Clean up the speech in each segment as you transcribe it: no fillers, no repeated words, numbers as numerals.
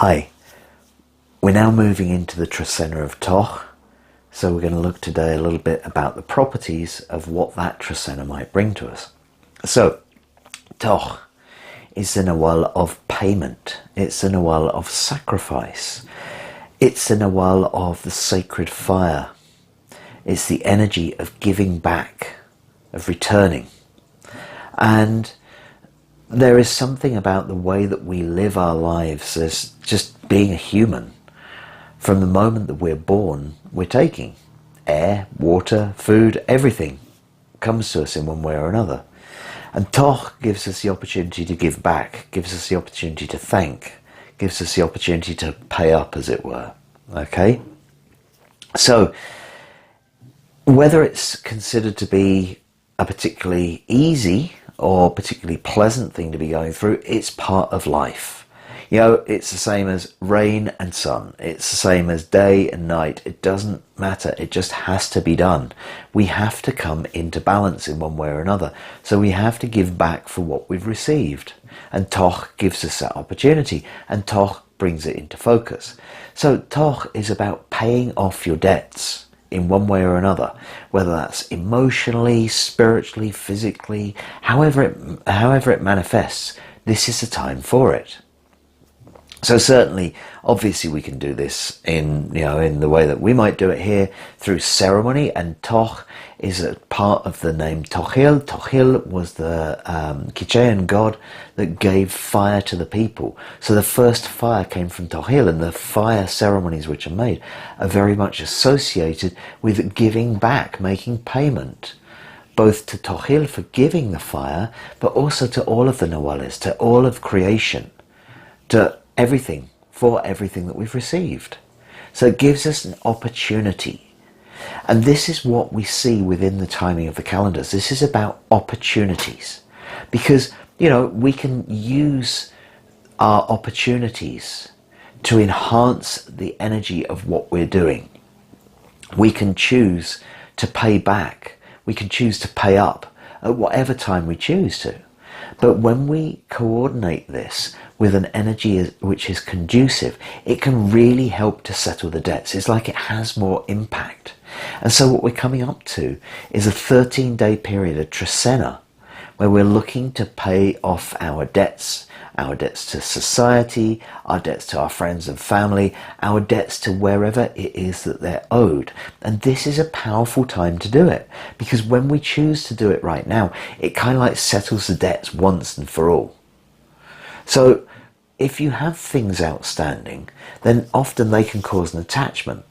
Hi, we're now moving into the Trecena of Toj, so we're going to look today a little bit about the properties of what that Trecena might bring to us. So, Toj is a nawal of payment, it's a nawal of sacrifice, it's a nawal of the sacred fire, it's the energy of giving back, of returning. And there is something about the way that we live our lives as just being a human. From the moment that we're born, we're taking air, water, food, everything comes to us in one way or another. And Toj gives us the opportunity to give back, gives us the opportunity to thank, gives us the opportunity to pay up, as it were. Okay? So, whether it's considered to be a particularly easy or particularly pleasant thing to be going through, it's part of life. You know, it's the same as rain and sun. It's the same as day and night. It doesn't matter. It just has to be done. We have to come into balance in one way or another. So we have to give back for what we've received. And Toj gives us that opportunity. And Toj brings it into focus. So Toj is about paying off your debts in one way or another, whether that's emotionally, spiritually, physically, however it manifests. This is the time for it. So certainly, obviously, we can do this in the way that we might do it here through ceremony. And Toj is a part of the name Tojil. Tojil was the Quichean god that gave fire to the people. So the first fire came from Tojil, and the fire ceremonies which are made are very much associated with giving back, making payment, both to Tojil for giving the fire, but also to all of the Nawalis, to all of creation, to everything, for everything that we've received. So it gives us an opportunity. And this is what we see within the timing of the calendars. This is about opportunities. Because, we can use our opportunities to enhance the energy of what we're doing. We can choose to pay back. We can choose to pay up at whatever time we choose to. But when we coordinate this with an energy which is conducive, it can really help to settle the debts. It's like it has more impact. And so what we're coming up to is a 13-day period, a Trecena, where we're looking to pay off our debts to society, our debts to our friends and family, our debts to wherever it is that they're owed. And this is a powerful time to do it, because when we choose to do it right now, it kind of like settles the debts once and for all. So if you have things outstanding, then often they can cause an attachment.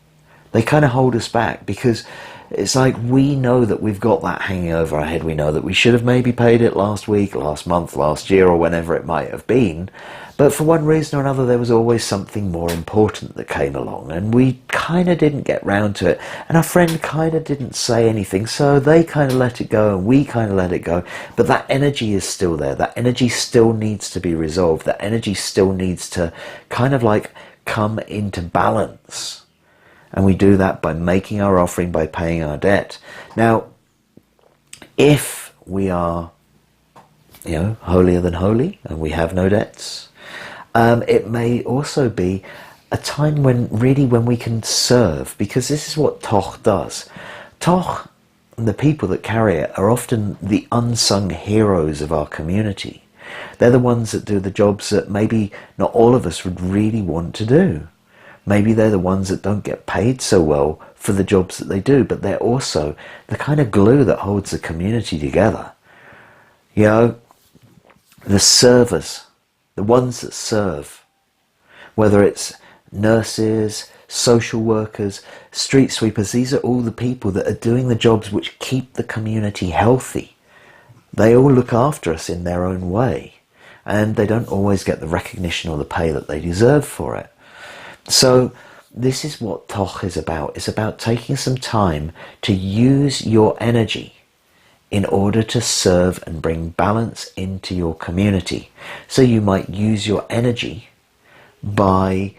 They kind of hold us back, because it's like we know that we've got that hanging over our head. We know that we should have maybe paid it last week, last month, last year, or whenever it might have been. But for one reason or another, there was always something more important that came along, and we kind of didn't get round to it. And our friend kind of didn't say anything, so they kind of let it go, and we kind of let it go. But that energy is still there. That energy still needs to be resolved. That energy still needs to kind of like come into balance. And we do that by making our offering, by paying our debt. Now, if we are, holier than holy, and we have no debts, it may also be a time when we can serve, because this is what Toj does. Toj, the people that carry it, are often the unsung heroes of our community. They're the ones that do the jobs that maybe not all of us would really want to do. Maybe they're the ones that don't get paid so well for the jobs that they do, but they're also the kind of glue that holds the community together. The servers, the ones that serve, whether it's nurses, social workers, street sweepers, these are all the people that are doing the jobs which keep the community healthy. They all look after us in their own way, and they don't always get the recognition or the pay that they deserve for it. So this is what Toj is about. It's about taking some time to use your energy in order to serve and bring balance into your community. So you might use your energy by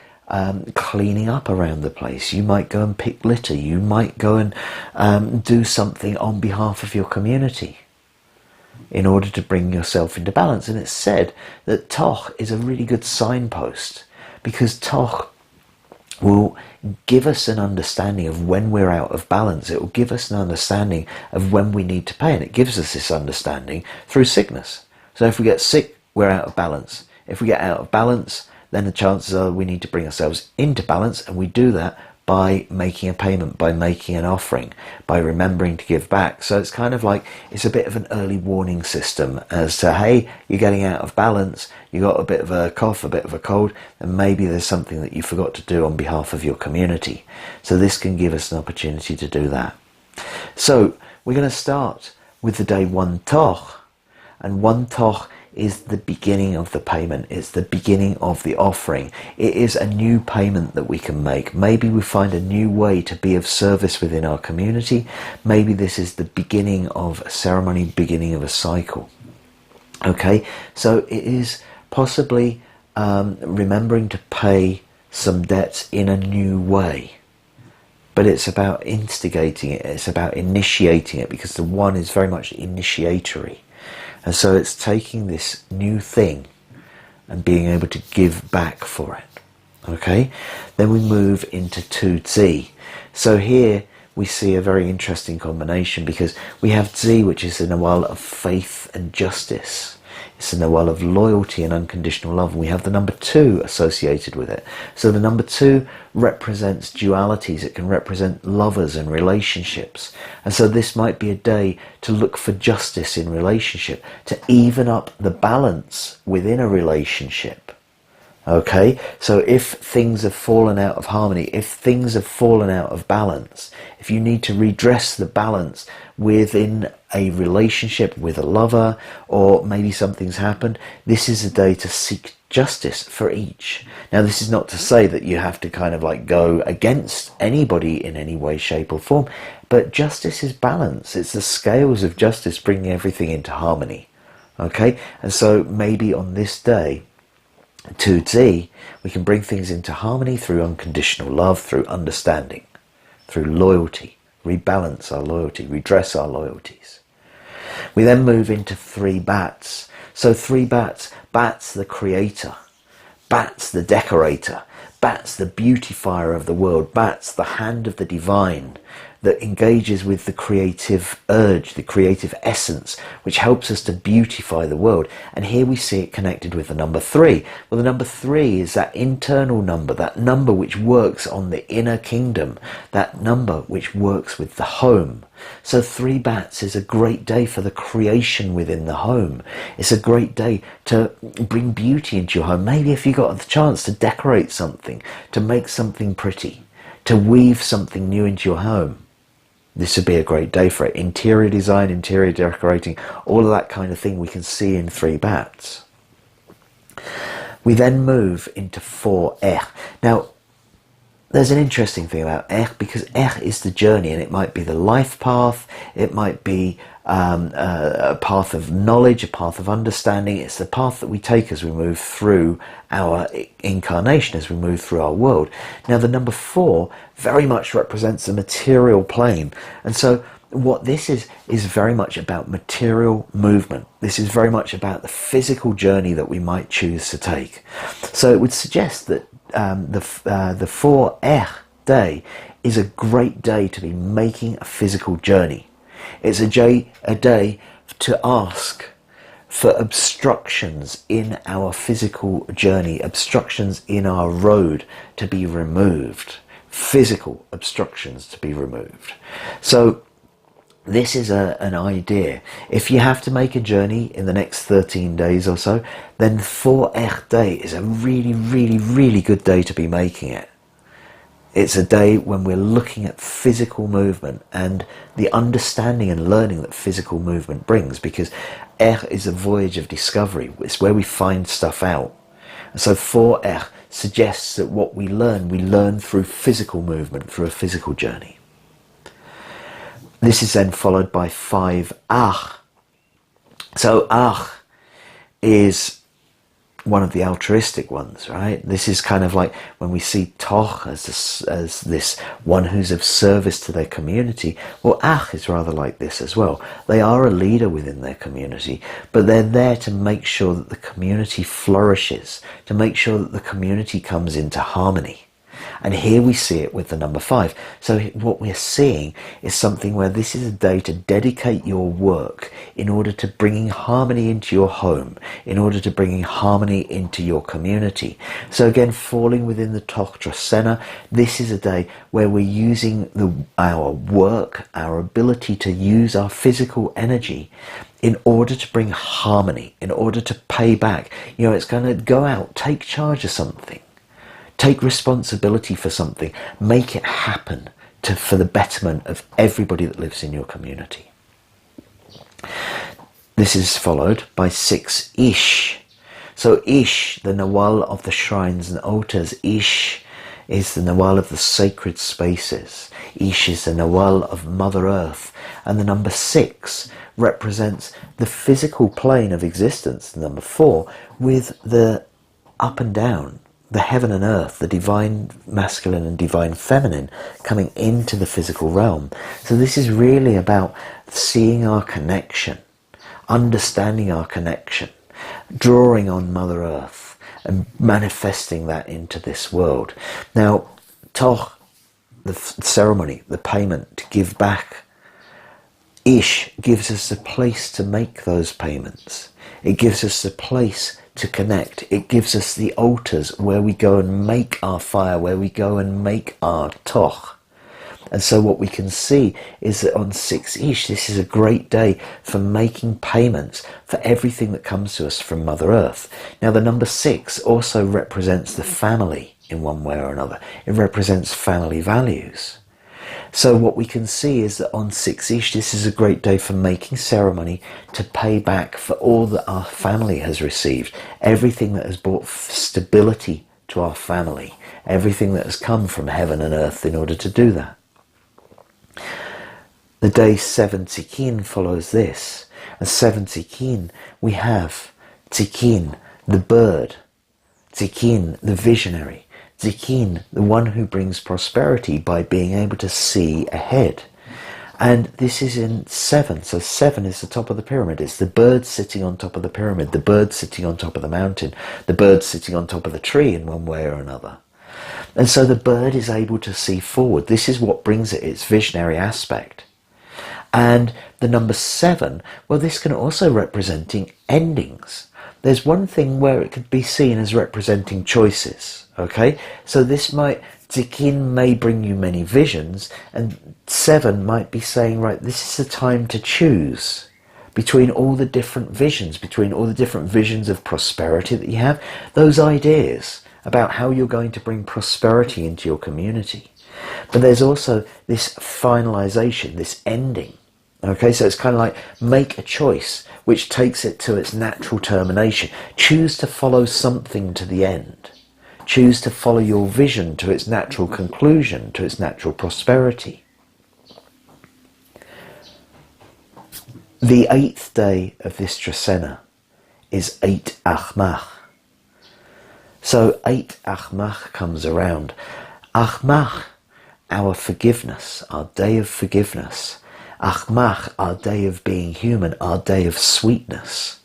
cleaning up around the place. You might go and pick litter. You might go and do something on behalf of your community in order to bring yourself into balance. And it's said that Toj is a really good signpost because Toj will give us an understanding of when we're out of balance. It will give us an understanding of when we need to pay, and it gives us this understanding through sickness. So if we get sick, we're out of balance. If we get out of balance, then the chances are we need to bring ourselves into balance, and we do that by making a payment, by making an offering, by remembering to give back. So it's kind of like, it's a bit of an early warning system as to, hey, you're getting out of balance, you got a bit of a cough, a bit of a cold, and maybe there's something that you forgot to do on behalf of your community. So this can give us an opportunity to do that. So we're going to start with the day one Toj, and one Toj is the beginning of the payment. It's the beginning of the offering. It is a new payment that we can make. Maybe we find a new way to be of service within our community. Maybe this is the beginning of a ceremony, beginning of a cycle. Okay, so it is possibly remembering to pay some debts in a new way. But it's about instigating it. It's about initiating it, because the one is very much initiatory. And so it's taking this new thing and being able to give back for it. Okay? Then we move into 2Z. So here we see a very interesting combination, because we have Z, which is the Nawal of faith and justice. It's the Nawal of loyalty and unconditional love. And we have the number 2 associated with it. So the number 2 represents dualities. It can represent lovers and relationships. And so this might be a day to look for justice in relationship, to even up the balance within a relationship. Okay, so if things have fallen out of harmony, if things have fallen out of balance, if you need to redress the balance within a relationship with a lover, or maybe something's happened, this is a day to seek justice for each. Now, this is not to say that you have to kind of like go against anybody in any way, shape or form, but justice is balance. It's the scales of justice bringing everything into harmony. Okay, and so maybe on this day, 2Z, we can bring things into harmony through unconditional love, through understanding, through loyalty, rebalance our loyalty, redress our loyalties. We then move into 3 bats. So 3 bats, bats the creator, bats the decorator, bats the beautifier of the world, bats the hand of the divine that engages with the creative urge, the creative essence, which helps us to beautify the world. And here we see it connected with the number 3. Well, the number 3 is that internal number, that number which works on the inner kingdom, that number which works with the home. So 3 bats is a great day for the creation within the home. It's a great day to bring beauty into your home. Maybe if you got the chance to decorate something, to make something pretty, to weave something new into your home, this would be a great day for it. Interior design, interior decorating, all of that kind of thing we can see in 3 bats. We then move into 4 Now, there's an interesting thing about because is the journey, and it might be the life path, it might be a path of knowledge, a path of understanding. It's the path that we take as we move through our incarnation, as we move through our world. Now, the number 4 very much represents the material plane. And so what this is very much about material movement. This is very much about the physical journey that we might choose to take. So it would suggest that the 4 day is a great day to be making a physical journey. It's a day to ask for obstructions in our physical journey, obstructions in our road to be removed, physical obstructions to be removed. So this is an idea. If you have to make a journey in the next 13 days or so, then 4 day is a really, really, really good day to be making it. It's a day when we're looking at physical movement and the understanding and learning that physical movement brings, because is a voyage of discovery. It's where we find stuff out. And so 4 suggests that what we learn through physical movement, through a physical journey. This is then followed by 5 So is one of the altruistic ones, right? This is kind of like when we see Toj as this one who's of service to their community. Well, Ach is rather like this as well. They are a leader within their community, but they're there to make sure that the community flourishes, to make sure that the community comes into harmony. And here we see it with the number 5. So what we're seeing is something where this is a day to dedicate your work in order to bringing harmony into your home, in order to bringing harmony into your community. So again, falling within the Toj Trecena, this is a day where we're using our work, our ability to use our physical energy in order to bring harmony, in order to pay back. You know, it's going to go out, take charge of something. Take responsibility for something. Make it happen for the betterment of everybody that lives in your community. This is followed by 6 Ish. So Ish, the Nawal of the shrines and altars. Ish is the Nawal of the sacred spaces. Ish is the Nawal of Mother Earth. And the number 6 represents the physical plane of existence, the number 4, with the up and down, the heaven and earth, the divine masculine and divine feminine coming into the physical realm. So this is really about seeing our connection, understanding our connection, drawing on Mother Earth and manifesting that into this world. Now, Toj, the ceremony, the payment to give back, Ish gives us a place to make those payments. It gives us a place to connect. It gives us the altars where we go and make our fire, where we go and make our Toj. And so what we can see is that on 6 Ish, this is a great day for making payments for everything that comes to us from Mother Earth. Now the number 6 also represents the family in one way or another. It represents family values. So what we can see is that on 6 Ish, this is a great day for making ceremony to pay back for all that our family has received, everything that has brought stability to our family, everything that has come from heaven and earth in order to do that. The day 7 Tzikin follows this. And 7 Tzikin, we have Tzikin, the bird, Tzikin, the visionary, Tzikin, the one who brings prosperity by being able to see ahead. And this is in 7. So 7 is the top of the pyramid. It's the bird sitting on top of the pyramid, the bird sitting on top of the mountain, the bird sitting on top of the tree in one way or another. And so the bird is able to see forward. This is what brings it its visionary aspect. And the number 7, well, this can also representing endings. There's one thing where it could be seen as representing choices. Okay, so this Tzikin may bring you many visions, and 7 might be saying, right, this is the time to choose between all the different visions, between all the different visions of prosperity that you have, those ideas about how you're going to bring prosperity into your community. But there's also this finalization, this ending. Okay, so it's kind of like make a choice which takes it to its natural termination. Choose to follow something to the end. Choose to follow your vision to its natural conclusion, to its natural prosperity. The 8th day of this Trecena is 8 Atma. So 8 Atma comes around. Atma, our forgiveness, our day of forgiveness. Atma, our day of being human, our day of sweetness.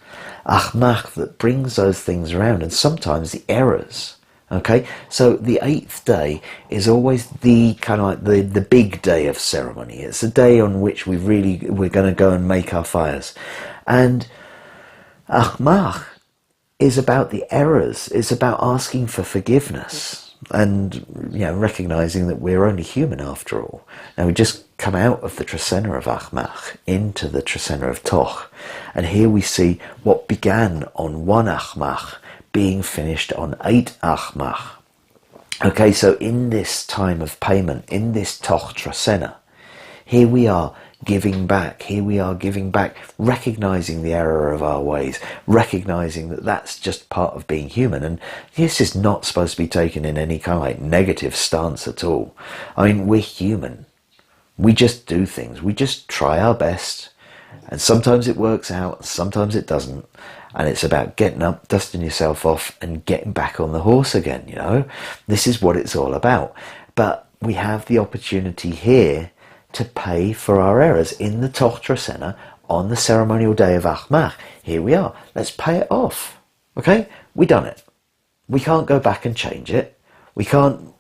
Atma that brings those things around, and sometimes the errors. Okay, so the 8th day is always the kind of like the big day of ceremony. It's a day on which we're going to go and make our fires. And Atma is about the errors. It's about asking for forgiveness and, you know, recognizing that we're only human after all. Now we just come out of the Trecena of Atma into the Trecena of Toj. And here we see what began on 1 Atma being finished on 8 Atma. Okay, so in this time of payment, in this Toj Trecena, here we are giving back. Here we are giving back, recognizing the error of our ways, recognizing that that's just part of being human. And this is not supposed to be taken in any kind of like negative stance at all. I mean, we're human. We just do things. We just try our best. And sometimes it works out, sometimes it doesn't. And it's about getting up, dusting yourself off, and getting back on the horse again, you know. This is what it's all about. But we have the opportunity here to pay for our errors in the Toj Trecena on the ceremonial day of Atma. Here we are. Let's pay it off. Okay? We done it. We can't go back and change it. We can't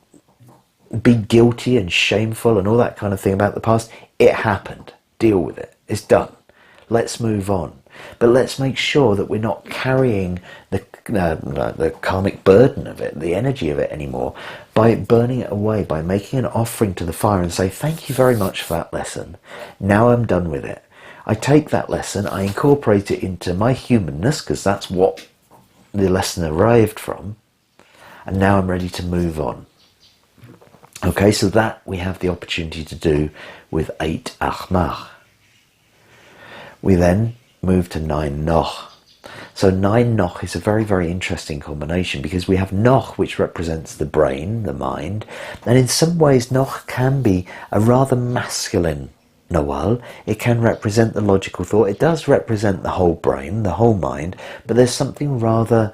be guilty and shameful and all that kind of thing about the past. It happened. Deal with it. It's done. Let's move on. But let's make sure that we're not carrying the karmic burden of it, the energy of it anymore, by burning it away, by making an offering to the fire and say, thank you very much for that lesson. Now I'm done with it. I take that lesson, I incorporate it into my humanness, because that's what the lesson arrived from, and now I'm ready to move on. Okay, so that we have the opportunity to do with 8 Atma. We then move to 9 Noch. So 9 Noch is a very, very interesting combination, because we have Noch, which represents the brain, the mind, and in some ways Noch can be a rather masculine Nawal. It can represent the logical thought. It does represent the whole brain, the whole mind, but there's something rather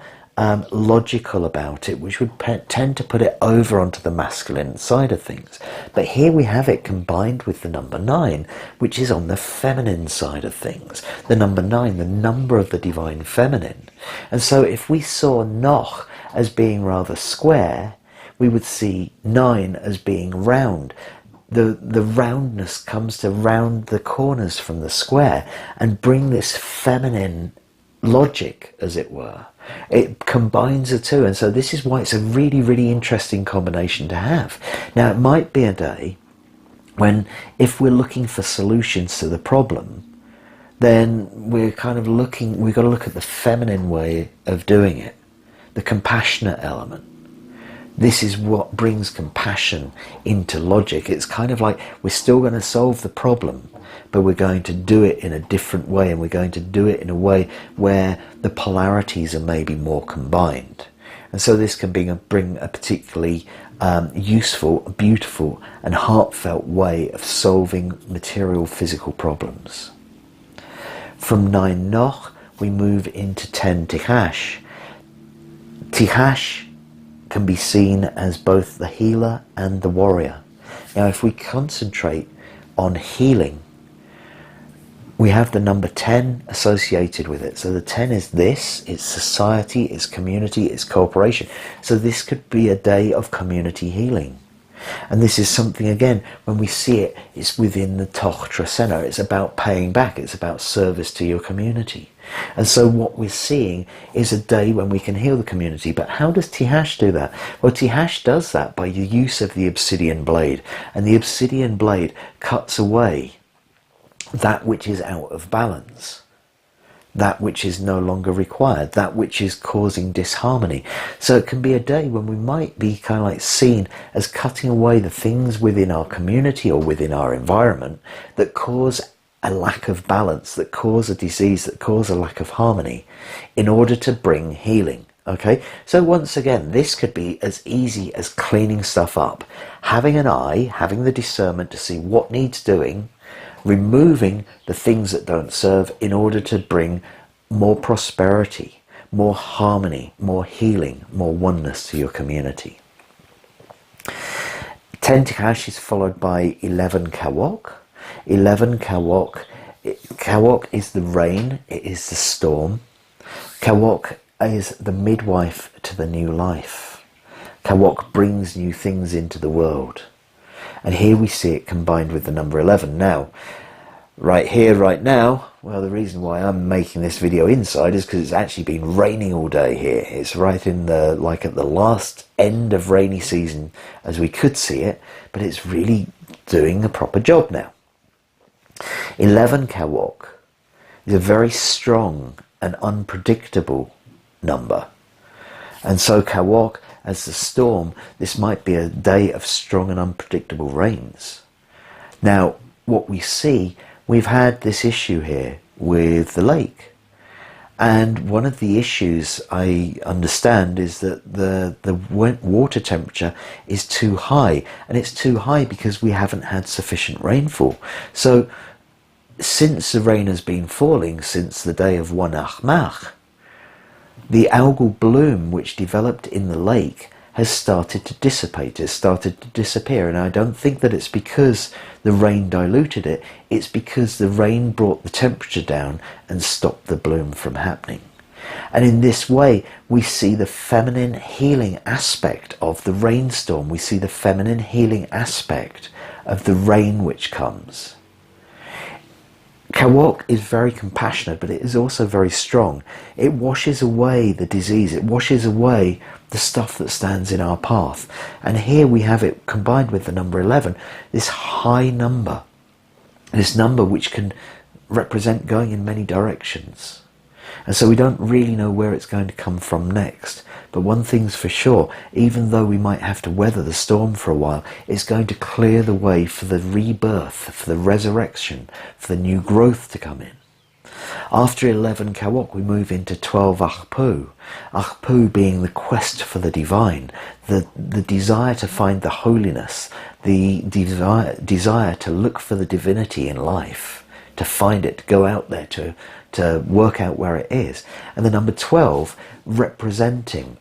logical about it, which would tend to put it over onto the masculine side of things. But here we have it combined with the number 9, which is on the feminine side of things. The number 9, the number of the divine feminine. And so if we saw Noch as being rather square, we would see 9 as being round. The roundness comes to round the corners from the square and bring this feminine logic, as it were. It combines the two, and so this is why it's a really, really interesting combination to have. Now, it might be a day when, if we're looking for solutions to the problem, then we're kind of we've got to look at the feminine way of doing it, the compassionate element. This is what brings compassion into logic. It's kind of like we're still going to solve the problem, but we're going to do it in a different way, and we're going to do it in a way where the polarities are maybe more combined. And so this can bring a particularly useful, beautiful and heartfelt way of solving material physical problems. From 9 Noch we move into 10 Tichash. Tichash can be seen as both the healer and the warrior. Now, if we concentrate on healing, we have the number 10 associated with it. So the 10 is this, it's society, it's community, it's cooperation. So this could be a day of community healing. And this is something, again, when we see it, it's within the Toj Trecena. It's about paying back, it's about service to your community. And so what we're seeing is a day when we can heal the community. But how does Tichash do that? Well, Tichash does that by the use of the obsidian blade. And the obsidian blade cuts away that which is out of balance, that which is no longer required, that which is causing disharmony. So it can be a day when we might be kind of like seen as cutting away the things within our community or within our environment that cause a lack of balance, that cause a disease, that cause a lack of harmony, in order to bring healing. Okay, so once again, this could be as easy as cleaning stuff up, having an eye, having the discernment to see what needs doing, removing the things that don't serve, in order to bring more prosperity, more harmony, more healing, more oneness to your community. 10 Tichash is followed by 11 Kawok. 11 Kawok. Kawok is the rain, it is the storm. Kawok is the midwife to the new life. Kawok brings new things into the world. And here we see it combined with the number 11. Now, right here, right now, well, the reason why I'm making this video inside is because it's actually been raining all day here. It's right in the, like at the last end of rainy season as we could see it, but it's really doing a proper job now. 11 Kawok is a very strong and unpredictable number. And so Kawok, as the storm, this might be a day of strong and unpredictable rains. Now, what we see, we've had this issue here with the lake. And one of the issues I understand is that the water temperature is too high. And it's too high because we haven't had sufficient rainfall. So since the rain has been falling since the day of one Atma, the algal bloom which developed in the lake has started to dissipate, has started to disappear. And I don't think that it's because the rain diluted it, it's because the rain brought the temperature down and stopped the bloom from happening. And in this way, we see the feminine healing aspect of the rainstorm. We see the feminine healing aspect of the rain which comes. Kawok is very compassionate, but it is also very strong. It washes away the disease. It washes away the stuff that stands in our path. And here we have it combined with the number 11, this high number, this number which can represent going in many directions. And so we don't really know where it's going to come from next. But one thing's for sure, even though we might have to weather the storm for a while, it's going to clear the way for the rebirth, for the resurrection, for the new growth to come in. After 11 Kawok, we move into 12 Achpu. Achpu being the quest for the divine, the desire to find the holiness, the desire to look for the divinity in life, to find it, to go out there, to work out where it is. And the number 12 representing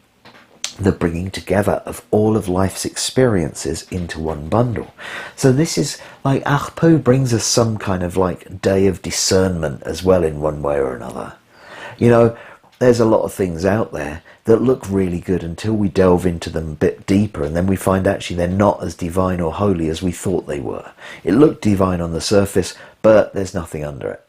the bringing together of all of life's experiences into one bundle. So this is like Achpu brings us some kind of like day of discernment as well in one way or another. You know, there's a lot of things out there that look really good until we delve into them a bit deeper, and then we find actually they're not as divine or holy as we thought they were. It looked divine on the surface, but there's nothing under it.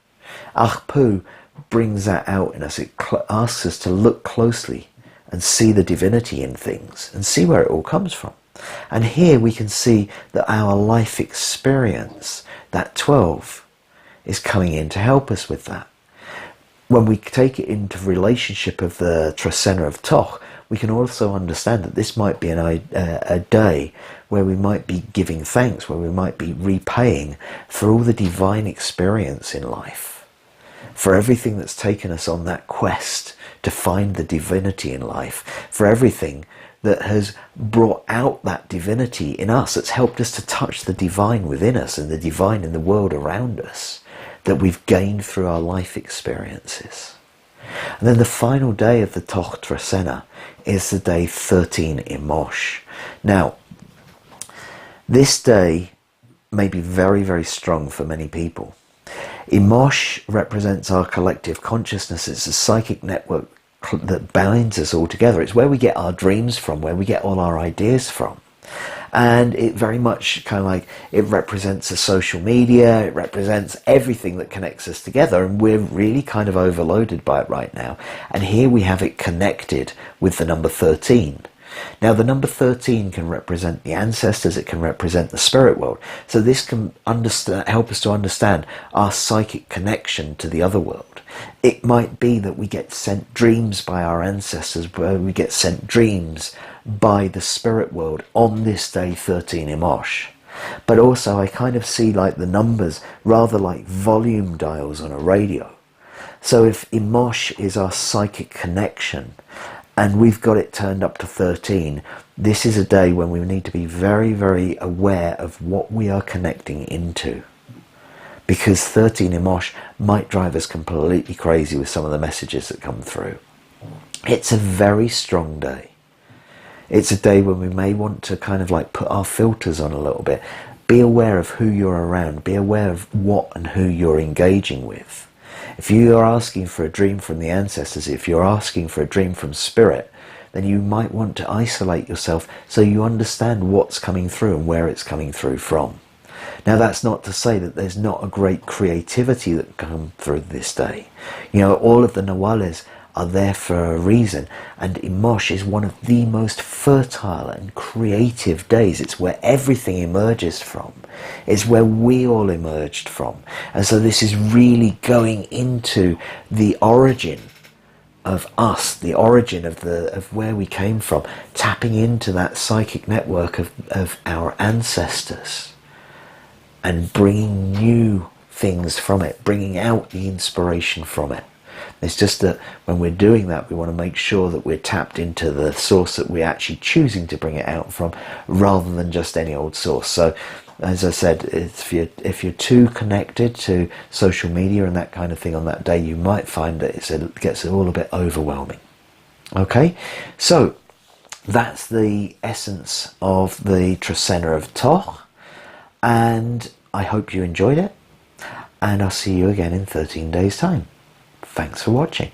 Achpu brings that out in us. It asks us to look closely and see the divinity in things and see where it all comes from. And here we can see that our life experience, that 12, is coming in to help us with that. When we take it into relationship of the Trecena of Toj, we can also understand that this might be a day where we might be giving thanks, where we might be repaying for all the divine experience in life, for everything that's taken us on that quest to find the divinity in life, for everything that has brought out that divinity in us, that's helped us to touch the divine within us and the divine in the world around us, that we've gained through our life experiences. And then the final day of the Toj Trecena is the day 13 Imosh. Now, this day may be very, very strong for many people. Imosh represents our collective consciousness. It's a psychic network that binds us all together. It's where we get our dreams from, where we get all our ideas from. And it very much kind of like, it represents a social media, it represents everything that connects us together, and we're really kind of overloaded by it right now. And here we have it connected with the number 13. Now the number 13 can represent the ancestors, it can represent the spirit world. So this can help us to understand our psychic connection to the other world. It might be that we get sent dreams by our ancestors, where we get sent dreams by the spirit world on this day 13 Imosh. But also I kind of see like the numbers rather like volume dials on a radio. So if Imosh is our psychic connection, and we've got it turned up to 13, this is a day when we need to be very, very aware of what we are connecting into. Because 13 Imosh might drive us completely crazy with some of the messages that come through. It's a very strong day. It's a day when we may want to kind of like put our filters on a little bit. Be aware of who you're around. Be aware of what and who you're engaging with. If you are asking for a dream from the ancestors, if you're asking for a dream from spirit, then you might want to isolate yourself so you understand what's coming through and where it's coming through from. Now that's not to say that there's not a great creativity that can come through this day. You know, all of the Nawales are there for a reason, and Imosh is one of the most fertile and creative days. It's where everything emerges from. It's where we all emerged from. And so this is really going into the origin of us, the origin of where we came from, tapping into that psychic network of our ancestors and bringing new things from it, bringing out the inspiration from it. It's just that when we're doing that, we want to make sure that we're tapped into the source that we're actually choosing to bring it out from, rather than just any old source. So As I said, if you're too connected to social media and that kind of thing on that day, you might find that it gets all a bit overwhelming. Okay, so that's the essence of the Trecena of Toj, and I hope you enjoyed it, and I'll see you again in 13 days' time. Thanks for watching.